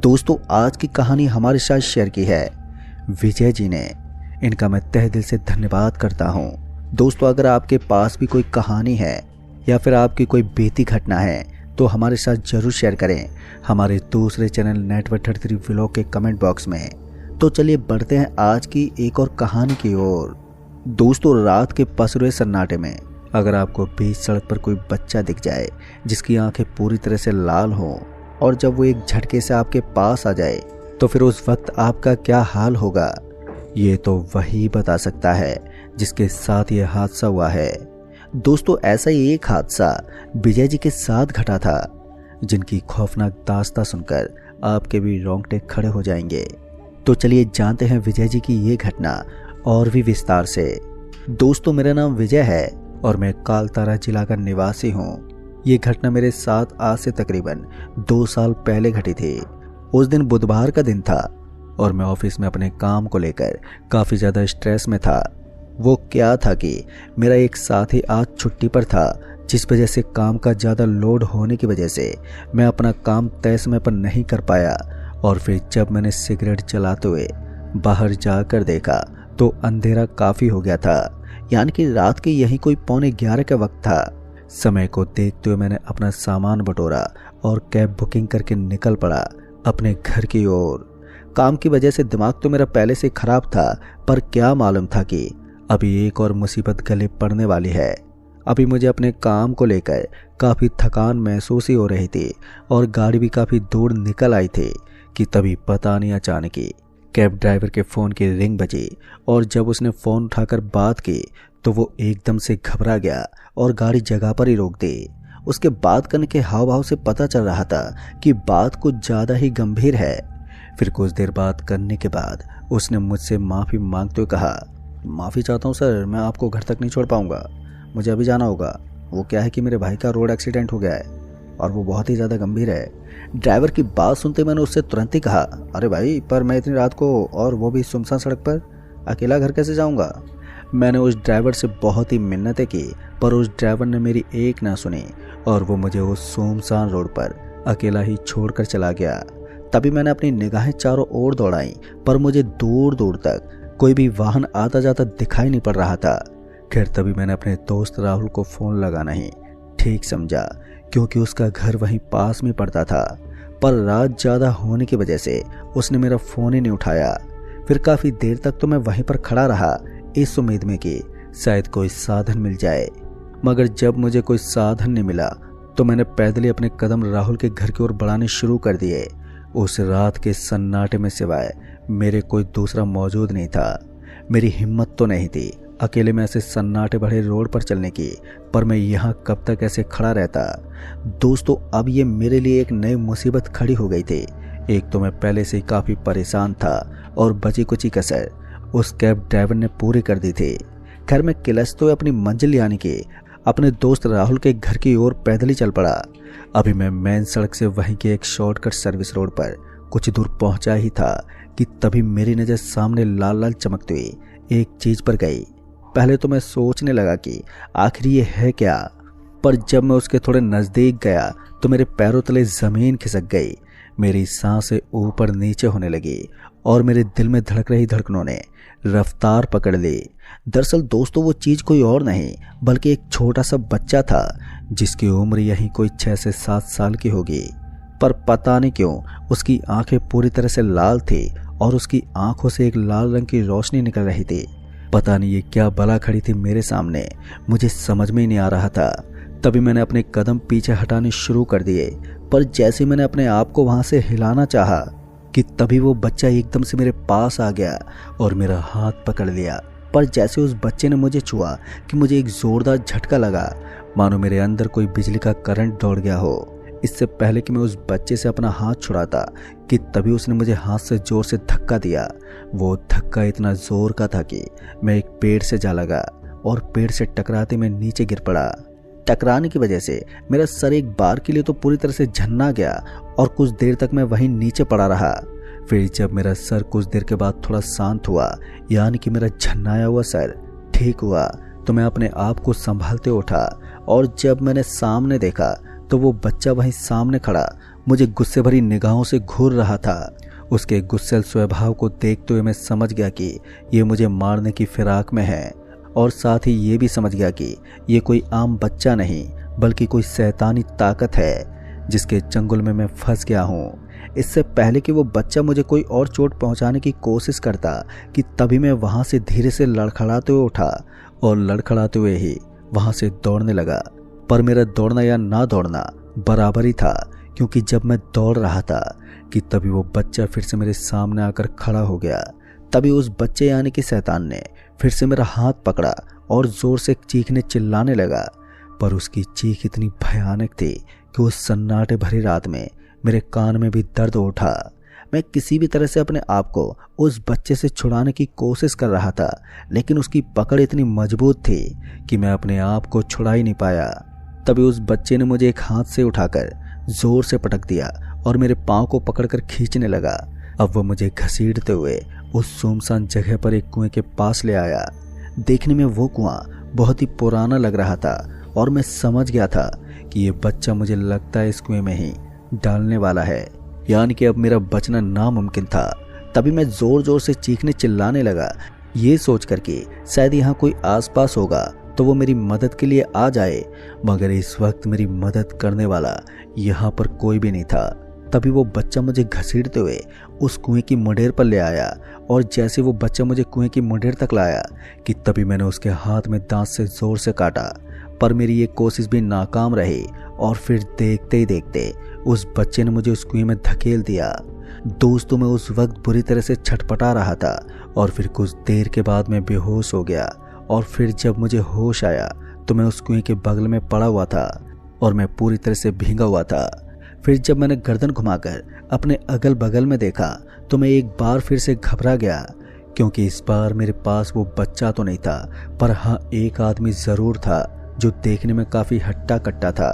दोस्तों आज की कहानी हमारे साथ शेयर की है विजय जी ने। इनका मैं तहे दिल से धन्यवाद करता हूँ। दोस्तों अगर आपके पास भी कोई कहानी है या फिर आपकी कोई बीती घटना है तो हमारे साथ जरूर शेयर करें हमारे दूसरे चैनल नेटवर्क 33 व्लॉग के कमेंट बॉक्स में। तो चलिए बढ़ते हैं आज की एक और कहानी की ओर। दोस्तों रात के पसरे सन्नाटे में अगर आपको बीच सड़क पर कोई बच्चा दिख जाए जिसकी आंखें पूरी तरह से लाल हों और जब वो एक झटके से आपके पास आ जाए तो फिर उस वक्त आपका क्या हाल होगा, ये तो वही बता सकता है जिसके साथ ये हादसा हुआ है। दोस्तों ऐसा ही एक हादसा विजय जी के साथ घटा था जिनकी खौफनाक दास्तां सुनकर आपके भी रोंगटे खड़े हो जाएंगे। तो चलिए जानते हैं विजय जी की ये घटना और भी विस्तार से। दोस्तों मेरा नाम विजय है और मैं कालतारा जिला का निवासी हूँ। ये घटना मेरे साथ आज से तकरीबन 2 साल पहले घटी थी। उस दिन बुधवार का दिन था और मैं ऑफिस में अपने काम को लेकर काफ़ी ज़्यादा स्ट्रेस में था। वो क्या था कि मेरा एक साथी आज छुट्टी पर था, जिस वजह से काम का ज़्यादा लोड होने की वजह से मैं अपना काम तय समय पर नहीं कर पाया। और फिर जब मैंने सिगरेट जलाते हुए बाहर जाकर देखा तो अंधेरा काफ़ी हो गया था, यानी कि रात के यही कोई 11:45 का वक्त था। समय को देखते हुए मैंने अपना सामान बटोरा और कैब बुकिंग करके निकल पड़ा अपने घर की ओर। काम की वजह से दिमाग तो मेरा पहले से खराब था, पर क्या मालूम था कि अभी एक और मुसीबत गले पड़ने वाली है। अभी मुझे अपने काम को लेकर काफ़ी थकान महसूस ही हो रही थी और गाड़ी भी काफ़ी दूर निकल आई थी कि तभी पता नहीं अचानक ही कैब ड्राइवर के फ़ोन की रिंग बजी और जब उसने फ़ोन उठाकर बात की तो वो एकदम से घबरा गया और गाड़ी जगह पर ही रोक दी। उसके बात करने के हाव भाव से पता चल रहा था कि बात कुछ ज़्यादा ही गंभीर है। फिर कुछ देर बात करने के बाद उसने मुझसे माफ़ी मांगते हुए कहा, माफ़ी चाहता हूँ सर, मैं आपको घर तक नहीं छोड़ पाऊँगा, मुझे अभी जाना होगा। वो क्या है कि मेरे भाई का रोड एक्सीडेंट हो गया है और वो बहुत ही ज़्यादा गंभीर है। ड्राइवर की बात सुनते मैंने उससे तुरंत ही कहा, अरे भाई पर मैं इतनी रात को और वो भी सुनसान सड़क पर अकेला घर कैसे जाऊँगा। मैंने उस ड्राइवर से बहुत ही मिन्नतें की पर उस ड्राइवर ने मेरी एक ना सुनी और वो मुझे उस सुनसान रोड पर अकेला ही छोड़कर चला गया। तभी मैंने अपनी निगाहें चारों ओर दौड़ाई पर मुझे दूर दूर तक कोई भी वाहन आता जाता दिखाई नहीं पड़ रहा था। खैर तभी मैंने अपने दोस्त राहुल को फ़ोन लगाना ही ठीक समझा क्योंकि उसका घर वहीं पास में पड़ता था, पर रात ज़्यादा होने की वजह से उसने मेरा फ़ोन ही नहीं उठाया। फिर काफ़ी देर तक तो मैं वहीं पर खड़ा रहा इस उम्मीद में कि शायद कोई साधन मिल जाए, मगर जब मुझे कोई साधन नहीं मिला तो मैंने पैदल ही अपने कदम राहुल के घर की ओर बढ़ाने शुरू कर दिए। उस रात के सन्नाटे में सिवाय मेरे कोई दूसरा मौजूद नहीं था। मेरी हिम्मत तो नहीं थी अकेले में ऐसे सन्नाटे भरे रोड पर चलने की, पर मैं यहाँ कब तक ऐसे खड़ा रहता। दोस्तों अब ये मेरे लिए एक नई मुसीबत खड़ी हो गई थी। एक तो मैं पहले से ही काफ़ी परेशान था और बची कुची कसर उस कैब ड्राइवर ने पूरी कर दी थी। खैर मैं किलसते हुए अपनी मंजिल यानी कि अपने दोस्त राहुल के घर की ओर पैदल ही चल पड़ा। अभी मैं मेन सड़क से वहीं के एक शॉर्टकट सर्विस रोड पर कुछ दूर पहुंचा ही था कि तभी मेरी नज़र सामने लाल लाल चमकती हुई एक चीज़ पर गई। पहले तो मैं सोचने लगा कि आखिर ये है क्या, पर जब मैं उसके थोड़े नज़दीक गया तो मेरे पैरों तले ज़मीन खिसक गई। मेरी सांसें ऊपर नीचे होने लगी और मेरे दिल में धड़क रही धड़कनों ने रफ्तार पकड़ ली। दरअसल दोस्तों वो चीज़ कोई और नहीं बल्कि एक छोटा सा बच्चा था जिसकी उम्र यही कोई 6 से 7 साल की होगी, पर पता नहीं क्यों उसकी आंखें पूरी तरह से लाल थी और उसकी आंखों से एक लाल रंग की रोशनी निकल रही थी। पता नहीं ये क्या बला खड़ी थी मेरे सामने, मुझे समझ में ही नहीं आ रहा था। तभी मैंने अपने कदम पीछे हटाने शुरू कर दिए, पर जैसे मैंने अपने आप को वहां से हिलाना चाहा कि तभी वो बच्चा एकदम से मेरे पास आ गया और मेरा हाथ पकड़ लिया। पर जैसे उस बच्चे ने मुझे छुआ कि मुझे एक जोरदार झटका लगा, मानो मेरे अंदर कोई बिजली का करंट दौड़ गया हो। इससे पहले कि मैं उस बच्चे से अपना हाथ छुड़ाता कि तभी उसने मुझे हाथ से जोर से धक्का दिया। वो धक्का इतना जोर का था कि मैं एक पेड़ से जा लगा और पेड़ से टकराते मैं नीचे गिर पड़ा। टकराने की वजह से मेरा सर एक बार के लिए तो पूरी तरह से झन्ना गया और कुछ देर तक मैं वहीं नीचे पड़ा रहा। फिर जब मेरा सर कुछ देर के बाद थोड़ा शांत हुआ, यानी कि मेरा झन्नाया हुआ सर ठीक हुआ, तो मैं अपने आप को संभालते उठा और जब मैंने सामने देखा तो वो बच्चा वहीं सामने खड़ा मुझे गुस्से भरी निगाहों से घूर रहा था। उसके गुस्सैल स्वभाव को देखते हुए मैं समझ गया कि ये मुझे मारने की फिराक में है, और साथ ही ये भी समझ गया कि ये कोई आम बच्चा नहीं बल्कि कोई शैतानी ताकत है जिसके चंगुल में मैं फंस गया हूँ। इससे पहले कि वो बच्चा मुझे कोई और चोट पहुंचाने की कोशिश करता कि तभी मैं वहां से धीरे से लड़खड़ाते हुए उठा और लड़खड़ाते हुए ही वहां से दौड़ने लगा। पर मेरा दौड़ना या ना दौड़ना बराबर ही था, क्योंकि जब मैं दौड़ रहा था कि तभी वो बच्चा फिर से मेरे सामने आकर खड़ा हो गया। तभी उस बच्चे यानी कि शैतान ने फिर से मेरा हाथ पकड़ा और जोर से चीखने चिल्लाने लगा। पर उसकी चीख इतनी भयानक थी कि उस सन्नाटे भरी रात में मेरे कान में भी दर्द उठा। मैं किसी भी तरह से अपने आप को उस बच्चे से छुड़ाने की कोशिश कर रहा था, लेकिन उसकी पकड़ इतनी मजबूत थी कि मैं अपने आप को छुड़ा ही नहीं पाया। तभी उस बच्चे ने मुझे एक हाथ से उठाकर जोर से पटक दिया और मेरे पांव को पकड़कर खींचने लगा। अब वो मुझे घसीटते हुए उस सुनसान जगह पर एक कुएं के पास ले आया। देखने में वो कुआं बहुत ही पुराना लग रहा था और मैं समझ गया था कि ये बच्चा मुझे लगता है इस कुएं में ही डालने वाला है, यानी कि अब मेरा बचना नामुमकिन था। तभी मैं जोर जोर से चीखने चिल्लाने लगा, ये सोच कर कि शायद यहाँ कोई आसपास होगा तो वो मेरी मदद के लिए आ जाए, मगर इस वक्त मेरी मदद करने वाला यहाँ पर कोई भी नहीं था। तभी वो बच्चा मुझे घसीटते हुए उस कुएं की मुंडेर पर ले आया, और जैसे वो बच्चा मुझे कुएं की मुंडेर तक लाया कि तभी मैंने उसके हाथ में दांत से जोर से काटा। पर मेरी ये कोशिश भी नाकाम रही और फिर देखते ही देखते उस बच्चे ने मुझे उस कुएं में धकेल दिया। दोस्तों, मैं उस वक्त बुरी तरह से छटपटा रहा था और फिर कुछ देर के बाद मैं बेहोश हो गया। और फिर जब मुझे होश आया तो मैं उस कुएं के बगल में पड़ा हुआ था और मैं पूरी तरह से भीगा हुआ था। फिर जब मैंने गर्दन घुमाकर अपने अगल बगल में देखा तो मैं एक बार फिर से घबरा गया, क्योंकि इस बार मेरे पास वो बच्चा तो नहीं था, पर हाँ एक आदमी ज़रूर था जो देखने में काफ़ी हट्टा कट्टा था।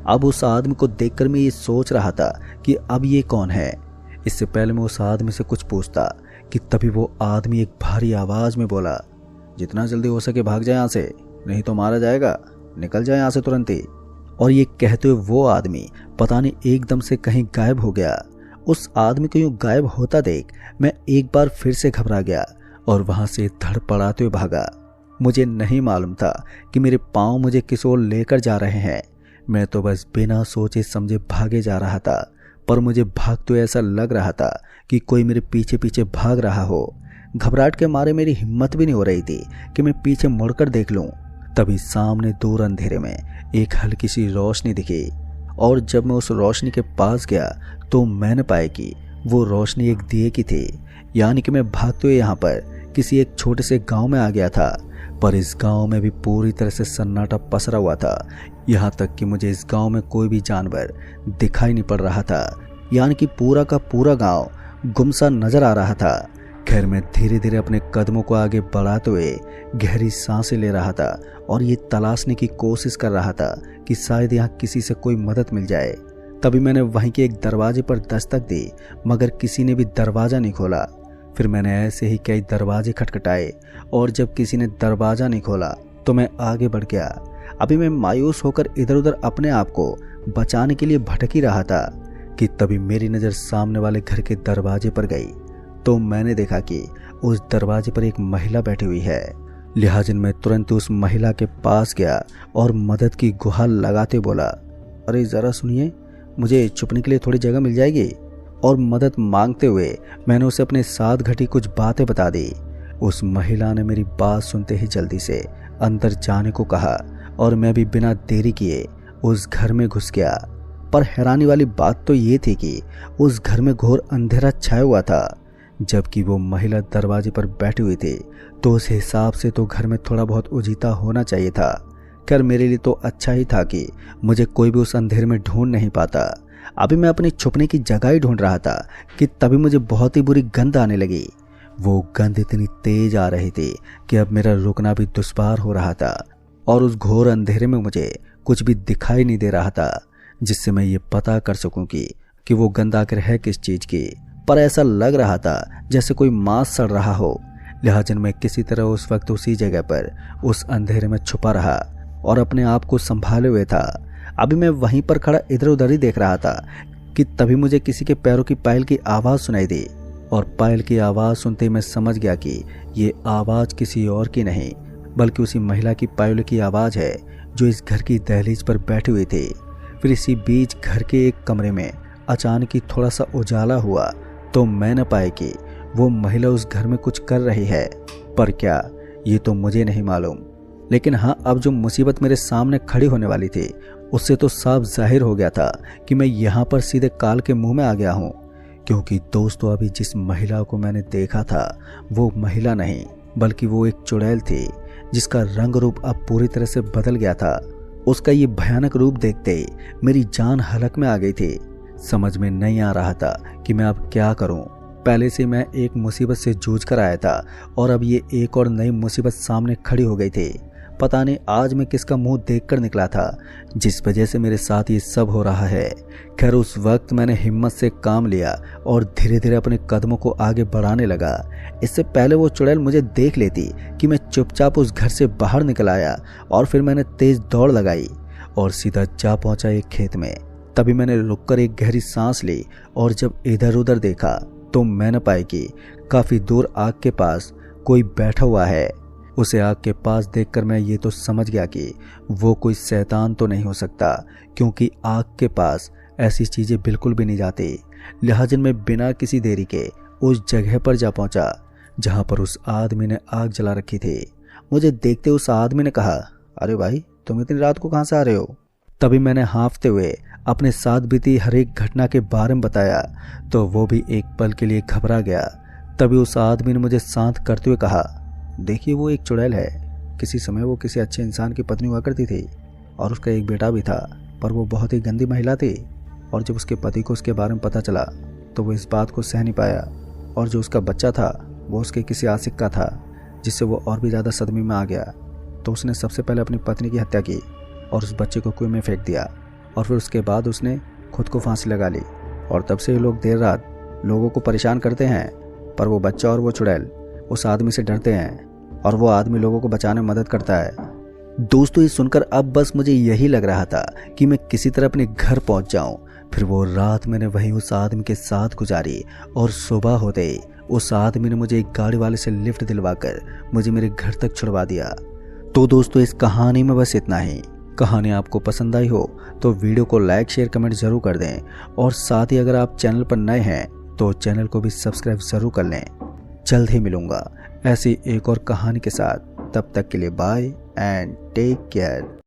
अब उस आदमी को देखकर मैं ये सोच रहा था कि अब ये कौन है। इससे पहले मैं उस आदमी से कुछ पूछता कि तभी वो आदमी एक भारी आवाज़ में बोला, जितना जल्दी हो सके भाग जाए यहाँ से, नहीं तो मारा जाएगा, निकल जाए यहाँ से तुरंत ही। और ये कहते हुए वो आदमी पता नहीं एकदम से कहीं गायब हो गया। उस आदमी को यूं गायब होता देख मैं एक बार फिर से घबरा गया और वहां से धड़पड़ाते हुए भागा। मुझे नहीं मालूम था कि मेरे पांव मुझे किस ओर लेकर जा रहे हैं। मैं तो बस बिना सोचे समझे भागे जा रहा था, पर मुझे भागते हुए ऐसा लग रहा था कि कोई मेरे पीछे पीछे भाग रहा हो। घबराहट के मारे मेरी हिम्मत भी नहीं हो रही थी कि मैं पीछे मुड़कर देख लूं। तभी सामने दूर अंधेरे में एक हल्की सी रोशनी दिखी, और जब मैं उस रोशनी के पास गया तो मैंने पाया कि वो रोशनी एक दिए की थी, यानी कि मैं भागते हुए यहाँ पर किसी एक छोटे से गांव में आ गया था। पर इस गांव में भी पूरी तरह से सन्नाटा पसरा हुआ था, यहाँ तक कि मुझे इस गांव में कोई भी जानवर दिखाई नहीं पड़ रहा था, यानी कि पूरा का पूरा गांव गुमसा नजर आ रहा था। खैर, मैं धीरे धीरे अपने कदमों को आगे बढ़ाते हुए गहरी सांसें ले रहा था और ये तलाशने की कोशिश कर रहा था कि शायद यहाँ किसी से कोई मदद मिल जाए। तभी मैंने वहीं के एक दरवाजे पर दस्तक दी, मगर किसी ने भी दरवाज़ा नहीं खोला। फिर मैंने ऐसे ही कई दरवाजे खटखटाए और जब किसी ने दरवाज़ा नहीं खोला तो मैं आगे बढ़ गया। अभी मैं मायूस होकर इधर उधर अपने आप को बचाने के लिए भटक ही रहा था कि तभी मेरी नज़र सामने वाले घर के दरवाजे पर गई तो मैंने देखा कि उस दरवाजे पर एक महिला बैठी हुई है। लिहाजन मैं तुरंत उस महिला के पास गया और मदद की गुहार लगाते बोला, अरे ज़रा सुनिए, मुझे छुपने के लिए थोड़ी जगह मिल जाएगी। और मदद मांगते हुए मैंने उसे अपने साथ घटी कुछ बातें बता दी। उस महिला ने मेरी बात सुनते ही जल्दी से अंदर जाने को कहा और मैं भी बिना देरी किए उस घर में घुस गया। पर हैरानी वाली बात तो ये थी कि उस घर में घोर अंधेरा छाया हुआ था। जबकि वो महिला दरवाजे पर बैठी हुई थी तो उस हिसाब से तो घर में थोड़ा बहुत उजीता होना चाहिए था। खैर, मेरे लिए तो अच्छा ही था कि मुझे कोई भी उस अंधेरे में ढूंढ नहीं पाता। अभी मैं अपनी छुपने की जगह ही ढूंढ रहा था कि तभी मुझे बहुत ही बुरी गंध आने लगी। वो गंध इतनी तेज आ रही थी कि अब मेरा रुकना भी दुश्वार हो रहा था और उस घोर अंधेरे में मुझे कुछ भी दिखाई नहीं दे रहा था जिससे मैं ये पता कर सकूं कि वो गंध आखिर है किस चीज की। पर ऐसा लग रहा था जैसे कोई मांस सड़ रहा हो। लिहाजन मैं किसी तरह उस वक्त उसी जगह पर उस अंधेरे में छुपा रहा और अपने आप को संभाले हुए था। अभी मैं वहीं पर खड़ा इधर उधर ही देख रहा था कि तभी मुझे किसी के पैरों की पायल की आवाज़ सुनाई दी। और पायल की आवाज़ सुनते ही मैं समझ गया कि ये आवाज़ किसी और की नहीं बल्कि उसी महिला की पायल की आवाज़ है जो इस घर की दहलीज पर बैठी हुई थी। फिर इसी बीच घर के एक कमरे में अचानक ही थोड़ा सा उजाला हुआ तो मैं न पाए कि वो महिला उस घर में कुछ कर रही है, पर क्या ये तो मुझे नहीं मालूम। लेकिन हाँ, अब जो मुसीबत मेरे सामने खड़ी होने वाली थी उससे तो साफ जाहिर हो गया था कि मैं यहाँ पर सीधे काल के मुंह में आ गया हूँ। क्योंकि दोस्तों, अभी जिस महिला को मैंने देखा था वो महिला नहीं बल्कि वो एक चुड़ैल थी जिसका रंग रूप अब पूरी तरह से बदल गया था। उसका ये भयानक रूप देखते ही मेरी जान हलक में आ गई थी। समझ में नहीं आ रहा था कि मैं अब क्या करूं। पहले से मैं एक मुसीबत से जूझ कर आया था और अब ये एक और नई मुसीबत सामने खड़ी हो गई थी। पता नहीं आज मैं किसका मुंह देखकर निकला था जिस वजह से मेरे साथ ये सब हो रहा है। खैर, उस वक्त मैंने हिम्मत से काम लिया और धीरे धीरे अपने कदमों को आगे बढ़ाने लगा। इससे पहले वो चुड़ैल मुझे देख लेती कि मैं चुपचाप उस घर से बाहर निकल आया और फिर मैंने तेज दौड़ लगाई और सीधा जा पहुंचा एक खेत में। तभी मैंने रुककर एक गहरी सांस ली और जब इधर उधर देखा तो मैं न पाई कि काफी दूर आग के पास कोई बैठा हुआ है। उसे आग के पास देखकर मैं ये तो समझ गया कि वो कोई शैतान तो नहीं हो सकता, क्योंकि आग के पास ऐसी चीजें बिल्कुल भी नहीं जाती। लिहाजा मैं बिना किसी देरी के उस जगह पर जा पहुंचा जहां पर उस आदमी ने आग जला रखी थी। मुझे देखते उस आदमी ने कहा, अरे भाई, तुम इतनी रात को कहां से आ रहे हो? तभी मैंने हाँफते हुए अपने साथ बीती हर एक घटना के बारे में बताया तो वो भी एक पल के लिए घबरा गया। तभी उस आदमी ने मुझे शांत करते हुए कहा, देखिए, वो एक चुड़ैल है। किसी समय वो किसी अच्छे इंसान की पत्नी हुआ करती थी और उसका एक बेटा भी था, पर वो बहुत ही गंदी महिला थी। और जब उसके पति को उसके बारे में पता चला तो वो इस बात को सह नहीं पाया और जो उसका बच्चा था वो उसके किसी आशिक का था, जिससे वो और भी ज़्यादा सदमे में आ गया। तो उसने सबसे पहले अपनी पत्नी की हत्या की और उस बच्चे को कुएं में फेंक दिया और फिर उसके बाद उसने खुद को फांसी लगा ली। और तब से ये लोग देर रात लोगों को परेशान करते हैं, पर वो बच्चा और वो चुड़ैल उस आदमी से डरते हैं और वो आदमी लोगों को बचाने में मदद करता है। दोस्तों, ये सुनकर अब बस मुझे यही लग रहा था कि मैं किसी तरह अपने घर पहुंच जाऊं। फिर वो रात मैंने वहीं उस आदमी के साथ गुजारी और सुबह होते ही उस आदमी ने मुझे एक गाड़ी वाले से लिफ्ट दिलवाकर मुझे मेरे घर तक छुड़वा दिया। तो दोस्तों, इस कहानी में बस इतना ही। कहानी आपको पसंद आई हो तो वीडियो को लाइक, शेयर, कमेंट जरूर कर दें और साथ ही अगर आप चैनल पर नए हैं तो चैनल को भी सब्सक्राइब जरूर कर लें। जल्द ही मिलूंगा ऐसी एक और कहानी के साथ। तब तक के लिए बाय एंड टेक केयर।